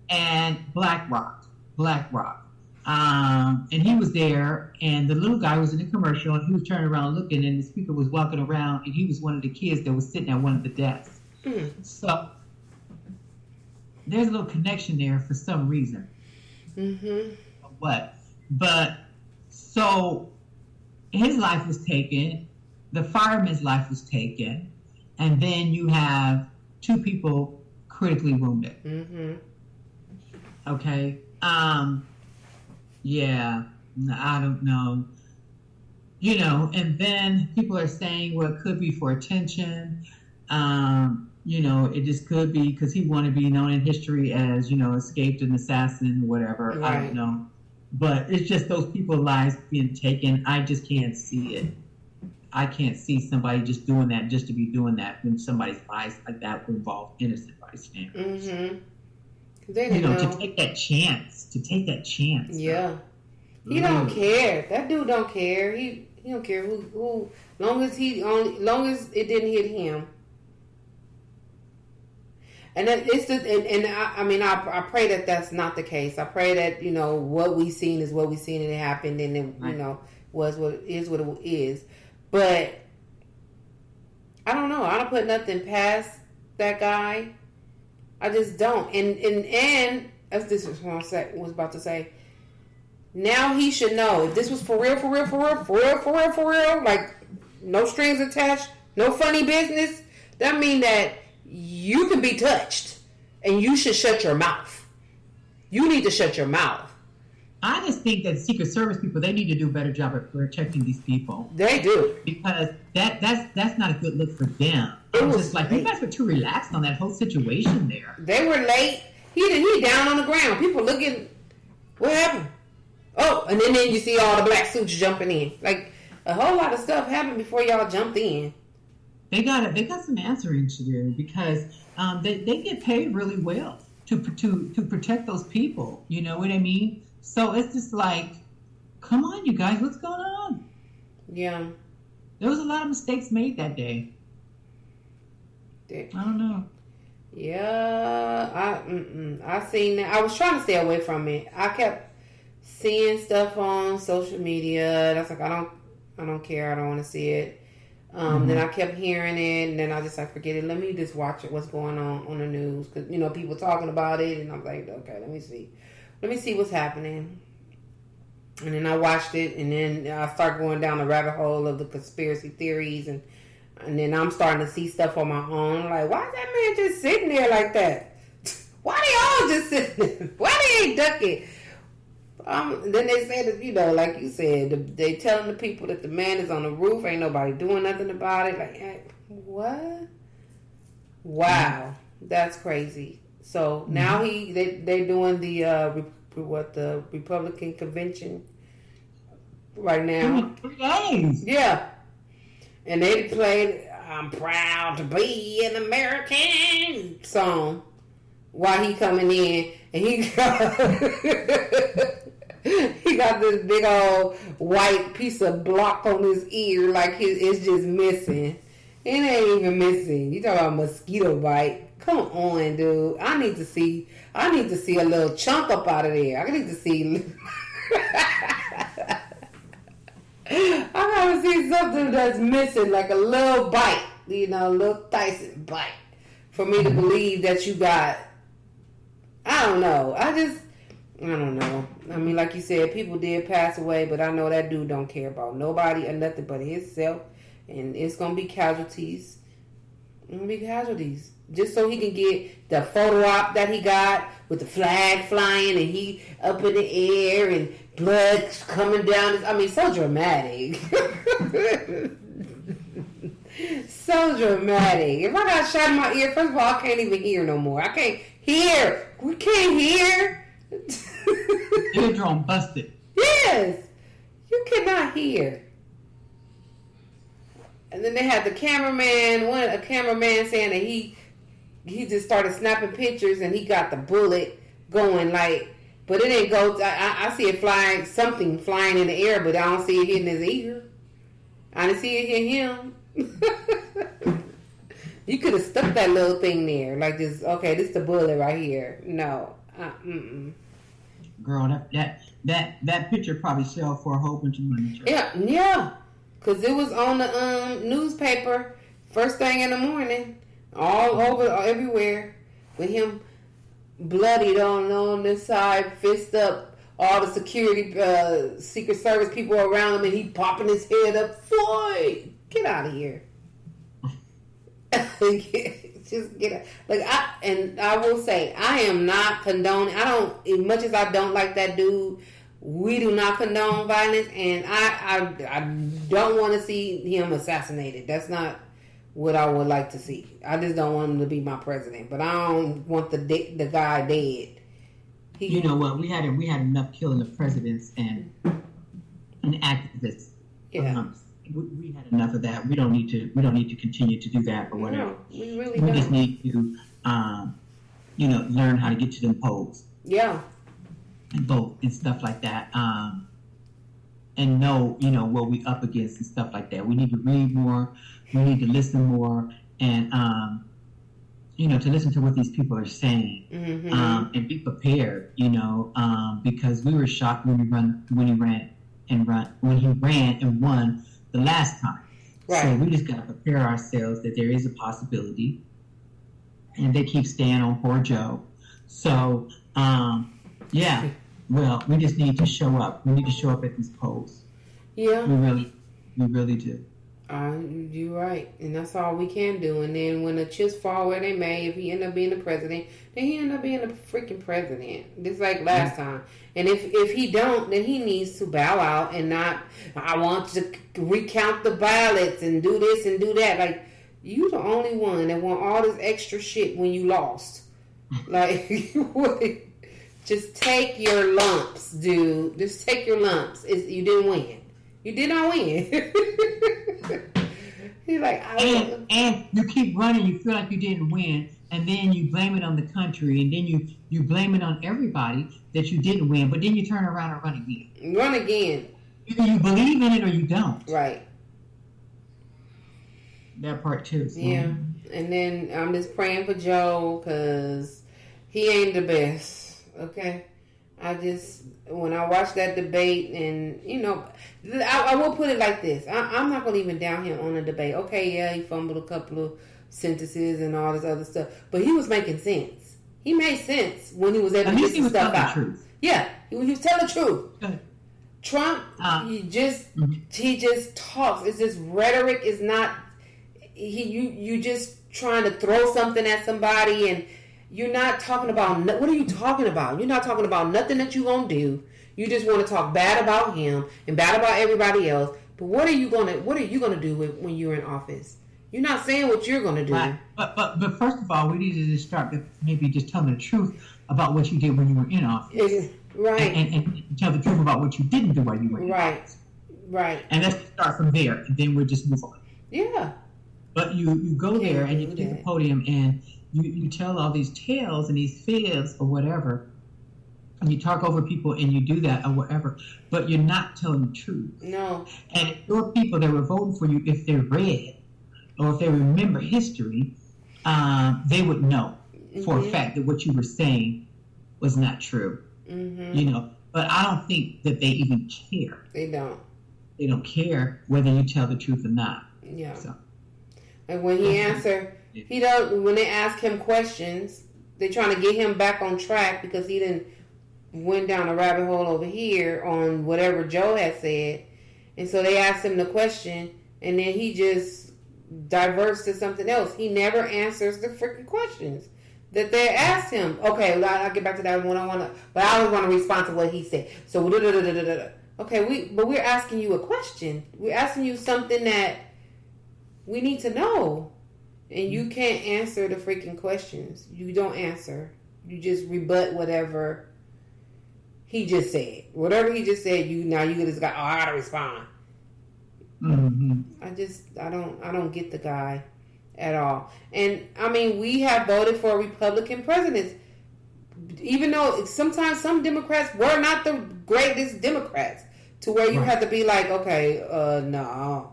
And Black Rock. And he was there, and the little guy was in the commercial, and he was turning around looking, and the speaker was walking around, and he was one of the kids that was sitting at one of the desks. So there's a little connection there for some reason. What? But so his life was taken, the fireman's life was taken, and then you have 2 people critically wounded. Okay. Yeah, I don't know. And then people are saying, well, it could be for attention. It just could be because he wanted to be known in history as, escaped an assassin or whatever. Right. I don't know. But it's just those people's lives being taken. I just can't see it. I can't see somebody just doing that just to be doing that when somebody's lives like that would involve innocent bystanders. To take that chance. Yeah. He don't care. That dude don't care. He don't care who long as it didn't hit him. And that it's just, I pray that that's not the case. I pray that, what we seen is what we seen and it happened and it, was what it is. But I don't know. I don't put nothing past that guy. I just don't. And as this was about to say, now he should know if this was for real, like no strings attached, no funny business, that mean that you can be touched and you should shut your mouth. You need to shut your mouth. I just think that Secret Service people, they need to do a better job at protecting these people. They do. Because that's not a good look for them. It was just like, you guys were too relaxed on that whole situation there. They were late. He down on the ground. People looking, what happened? Oh, and then you see all the black suits jumping in. Like, a whole lot of stuff happened before y'all jumped in. They got some answering to do because they get paid really well to protect those people. You know what I mean? So it's just like, come on, you guys, what's going on? Yeah. There was a lot of mistakes made that day. I don't know. Yeah, I seen that. I was trying to stay away from it. I kept seeing stuff on social media. That's like, I don't care. I don't want to see it. Then I kept hearing it, and then I just like, forget it. Let me just watch it. What's going on the news? Because people talking about it, and I'm like, okay, let me see what's happening. And then I watched it, and then I start going down the rabbit hole of the conspiracy theories, and then I'm starting to see stuff on my own. Like, why is that man just sitting there like that? Why they all just sitting there? Why they ain't ducking? Then they said that, like you said, they telling the people that the man is on the roof. Ain't nobody doing nothing about it. Like, what? Wow, that's crazy. So now they're doing the Republican convention right now. 3 days. Yeah. And they played "I'm Proud to Be an American" song while he coming in, and he got this big old white piece of block on his ear, like it's just missing. It ain't even missing. You talking about mosquito bite? Come on, dude. I need to see a little chunk up out of there. I need to see. I gotta see something that's missing, like a little bite, a little Tyson bite, for me to believe that you got. I don't know. I don't know. I mean, like you said, people did pass away, but I know that dude don't care about nobody or nothing but himself, and it's gonna be casualties. Just so he can get the photo op that he got with the flag flying and he up in the air and blood coming down. I mean, so dramatic. So dramatic. If I got shot in my ear, first of all, I can't even hear no more. I can't hear. We can't hear. Eardrum busted. Yes. You cannot hear. And then they had a cameraman saying that he just started snapping pictures and he got the bullet going, like, but it didn't go. I see it flying, something flying in the air, but I don't see it hitting his ear. I didn't see it hit him. You could have stuck that little thing there, like this. Okay, this is the bullet right here. No, Girl, that picture probably sell for a whole bunch of money. Yeah. Because it was on the newspaper first thing in the morning, all over, everywhere, with him bloodied on this side, fist up, all the security, Secret Service people around him, and he popping his head up. Floyd, get out of here. Just get out. I will say, I am not condoning, as much as I don't like that dude, we do not condone violence, and I don't want to see him assassinated. That's not what I would like to see. I just don't want him to be my president, but I don't want the guy dead. You know what? We had enough killing of presidents and activists. Yeah. We had enough of that. We don't need to continue to do that or whatever. No, we really we don't. just need to learn how to get to them polls. Yeah. And vote and stuff like that, and know what we up against and stuff like that. We need to read more, we need to listen more, and to listen to what these people are saying, and be prepared. Because we were shocked when he ran and won the last time. Right. So we just got to prepare ourselves that there is a possibility, and they keep staying on poor Joe. So yeah. Well, we just need to show up. We need to show up at these polls. Yeah. We really do. You're right, and that's all we can do. And then when the chips fall where they may, if he end up being the president, then he end up being the freaking president, just like last time. And if he don't, then he needs to bow out and not. I want to recount the ballots and do this and do that. Like, you the only one that want all this extra shit when you lost. Like, just take your lumps, dude. Just take your lumps. You didn't win. You did not win. He's like, and you keep running. You feel like you didn't win, and then you blame it on the country, and then you blame it on everybody that you didn't win. But then you turn around and run again. Run again. Either you believe in it or you don't. Right. That part too. So. Yeah. And then I'm just praying for Joe because he ain't the best. Okay. When I watched that debate, and I will put it like this: I'm not gonna even down him on the debate. Okay, yeah, he fumbled a couple of sentences and all this other stuff, but he was making sense. He made sense when he was able to get some stuff out. Truth. Yeah, he was telling the truth. Trump, he just talks. It's just rhetoric. Is not you just trying to throw something at somebody and. You're not talking about, what are you talking about? You're not talking about nothing that you're going to do. You just want to talk bad about him and bad about everybody else. But what are you going to do when you're in office? You're not saying what you're going to do. Right. But first of all, we need to just start with maybe just telling the truth about what you did when you were in office. Right. And tell the truth about what you didn't do while you were in office. Right. And let's start from there, and then we'll just move on. Yeah. But you go there and you take the podium and you tell all these tales and these fibs or whatever, and you talk over people and you do that or whatever, but you're not telling the truth. No. And your people that were voting for you, if they read or if they remember history, they would know for a fact that what you were saying was not true. Mm-hmm. But I don't think that they even care. They don't. They don't care whether you tell the truth or not. Yeah. So. And when he answered, he don't. When they ask him questions, they're trying to get him back on track because he didn't went down a rabbit hole over here on whatever Joe had said, and so they asked him the question, and then he just diverts to something else. He never answers the freaking questions that they asked him. Okay, I'll get back to that one. But I always want to respond to what he said. So okay, we're asking you a question. We're asking you something that we need to know. And you can't answer the freaking questions. You don't answer. You just rebut whatever he just said. Whatever he just said, you just got, I gotta respond. Mm-hmm. I don't get the guy at all. And I mean, we have voted for Republican presidents, even though sometimes some Democrats were not the greatest Democrats, to where you have to be like, okay, no.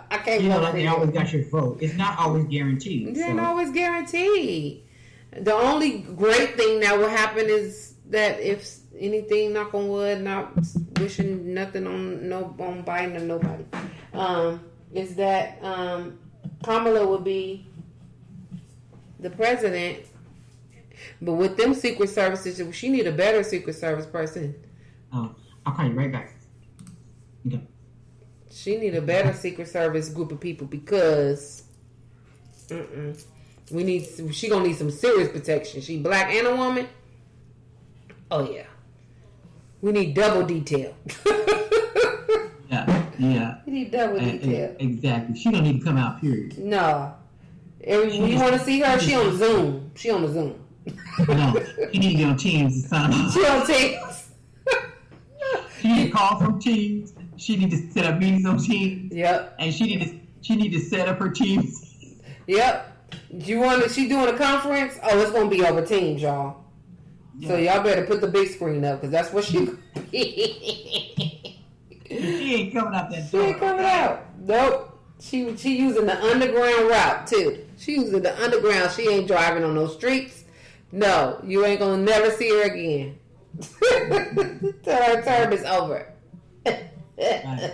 I can't vote like they always got your vote. It's not always guaranteed. It's not always guaranteed. The only great thing that will happen is that if anything, knock on wood, not wishing nothing on Biden or nobody, is that Kamala would be the president. But with them Secret Services, she need a better Secret Service person. I'll call you right back. Okay. She need a better Secret Service group of people because she gonna need some serious protection. She black and a woman. Oh yeah, we need double detail. Yeah. We need double detail. Exactly. She don't need to come out. Period. No. When you want to see her, she on Zoom. She on the Zoom. No, she need to get on Teams and sign up. She on Teams. She need to call from Teams. She need to set up meetings on Teams. Yep. And she need to set up her Teams. Yep. She doing a conference? Oh, it's gonna be over Teams, y'all. Yeah. So y'all better put the big screen up because that's what she. She ain't coming out that door. She ain't coming out. Nope. She using the underground route too. She using the underground. She ain't driving on those streets. No, you ain't gonna never see her again. Till her term is over. Right.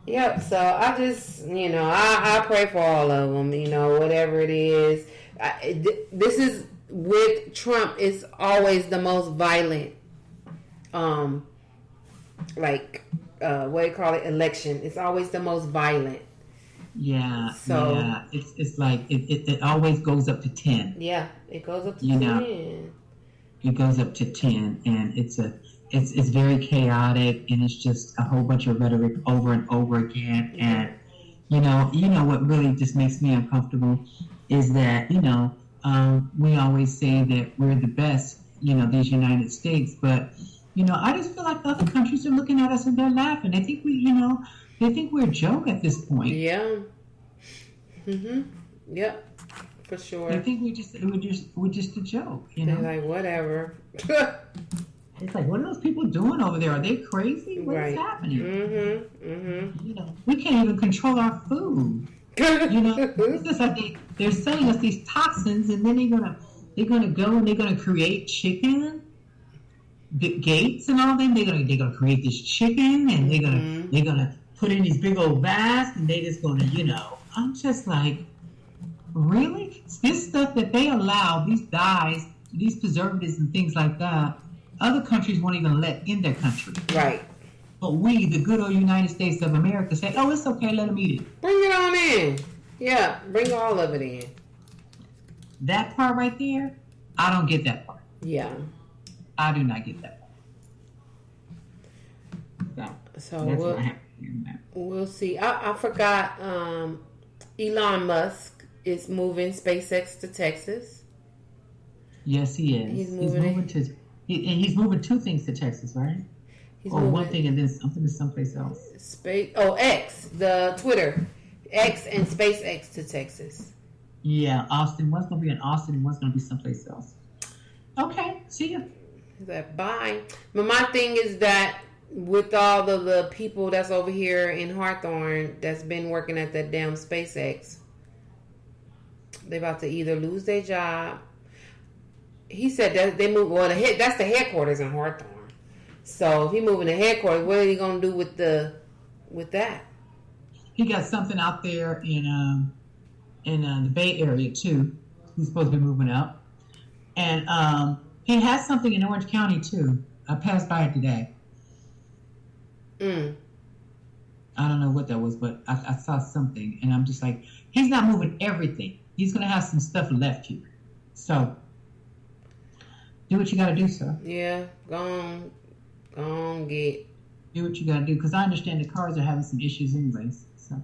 Yep. So I just, I pray for all of them. Whatever it is. This is with Trump. It's always the most violent. what do you call it, election. It's always the most violent. Yeah. So yeah. It's like it always goes up to 10. Yeah, it goes up to 10. It goes up to 10, and it's very chaotic, and it's just a whole bunch of rhetoric over and over again. And you know what really just makes me uncomfortable is that we always say that we're the best, these United States, but I just feel like the other countries are looking at us and they're laughing. They think they think we're a joke at this point. Yeah. Yep. For sure. They think we're just a joke. They're like, whatever. It's like, what are those people doing over there? Are they crazy? What's happening? We can't even control our food. It's just like they're selling us these toxins, and then they're gonna go and they're gonna create chicken. Gates and all them, they're gonna create this chicken, and they're gonna put in these big old baths, and they just gonna I'm just like, really? This stuff that they allow, these dyes, these preservatives and things like that, other countries won't even let in their country. Right. But we, the good old United States of America, say, oh, it's okay, let them eat it. Bring it on in. Yeah, bring all of it in. That part right there, I don't get that part. Yeah. I do not get that part. So we'll see. I forgot Elon Musk is moving SpaceX to Texas. Yes, he is. He's moving he's moving two things to Texas, right? One thing and then something to someplace else. X, the Twitter. X and SpaceX to Texas. Yeah, Austin. One's going to be in Austin and one's going to be someplace else. Okay, see ya. That bye. But my thing is that with all the people that's over here in Hawthorne that's been working at that damn SpaceX, they about to either lose their job. He said that they move. Well, that's the headquarters in Hawthorne. So if he moving the headquarters, what are he gonna do with that? He got something out there in the Bay Area too. He's supposed to be moving out, and he has something in Orange County too. I passed by it today. I don't know what that was, but I saw something, and I'm just like, he's not moving everything. He's gonna have some stuff left here. So do what you gotta do, sir. Yeah, go on, get. Do what you gotta do, because I understand the cars are having some issues anyways. So.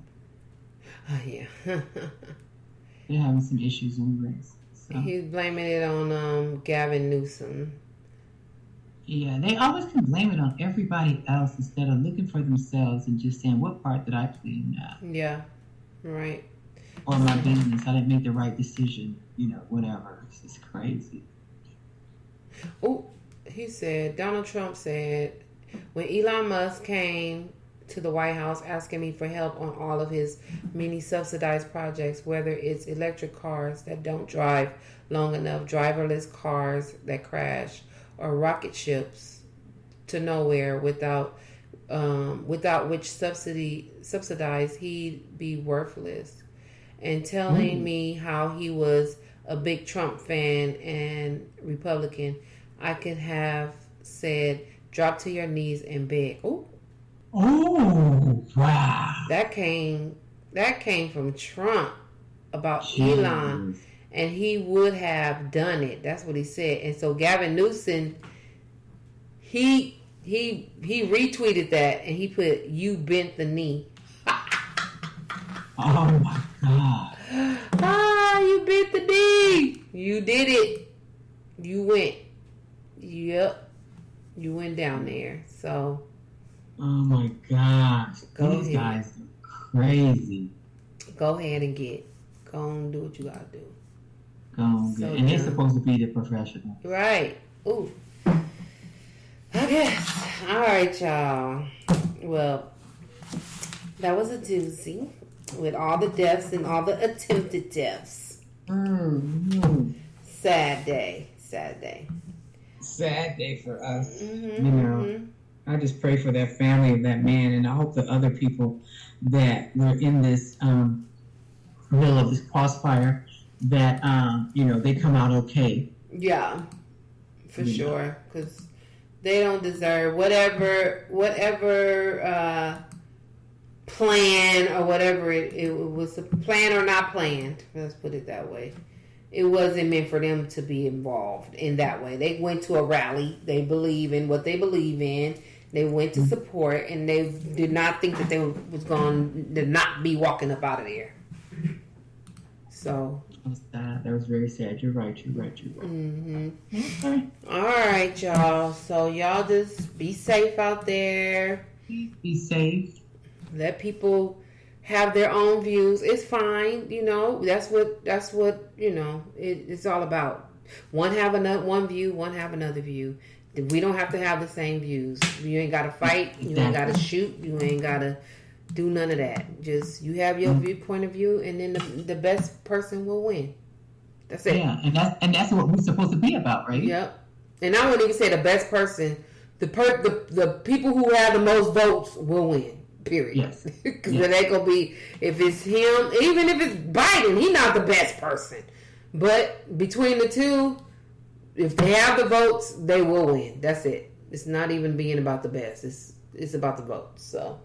Yeah. They're having some issues anyways. So. He's blaming it on Gavin Newsom. Yeah, they always can blame it on everybody else instead of looking for themselves and just saying, what part did I play in that? Yeah, right. Or my business, I didn't make the right decision, whatever. It's just crazy. Oh, Donald Trump said, when Elon Musk came to the White House asking me for help on all of his many subsidized projects, whether it's electric cars that don't drive long enough, driverless cars that crash, or rocket ships to nowhere without which subsidized he'd be worthless, and telling me how he was a big Trump fan and Republican, I could have said, drop to your knees and beg. Oh, wow! That came from Trump about Elon. And he would have done it. That's what he said. And so Gavin Newsom, he retweeted that and he put, "You bent the knee." Oh my God! You bent the knee. You did it. You went. Yep. You went down there. So. Oh my gosh! These guys are crazy. Go ahead and go and do what you gotta do. And they're supposed to be the professionals. Right. Ooh. I guess. All right, y'all. Well, that was a doozy with all the deaths and all the attempted deaths. Mm-hmm. Sad day for us. Mm-hmm. I just pray for that family of that man, and I hope the other people that were in this middle of this crossfire, that they come out okay. Yeah, for sure. Because They don't deserve whatever plan or whatever it was, planned or not planned. Let's put it that way. It wasn't meant for them to be involved in that way. They went to a rally. They believe in what they believe in. They went to support, and they did not think that they was going to not be walking up out of there. So that was very sad. You're right. Mm-hmm. Okay. All right, y'all. So y'all just be safe out there. Be safe. Let people have their own views. It's fine, That's what it's all about. One have one view, one have another view. We don't have to have the same views. You ain't got to fight. You ain't got to shoot. You ain't got to do none of that. Just you have your point of view, and then the best person will win. That's it. Yeah, and that's what we're supposed to be about, right? Yep. And I wouldn't even say the best person. The people who have the most votes will win. Period. Yes. Because it ain't gonna be, if it's him, even if it's Biden, he's not the best person. But between the two, if they have the votes, they will win. That's it. It's not even being about the best. It's about the votes. So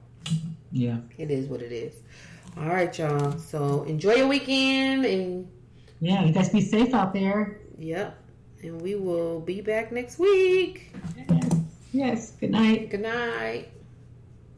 yeah, it is what it is. All right, y'all. So enjoy your weekend, and yeah, you guys be safe out there. Yep. And we will be back next week. Yes. Good night. Good night.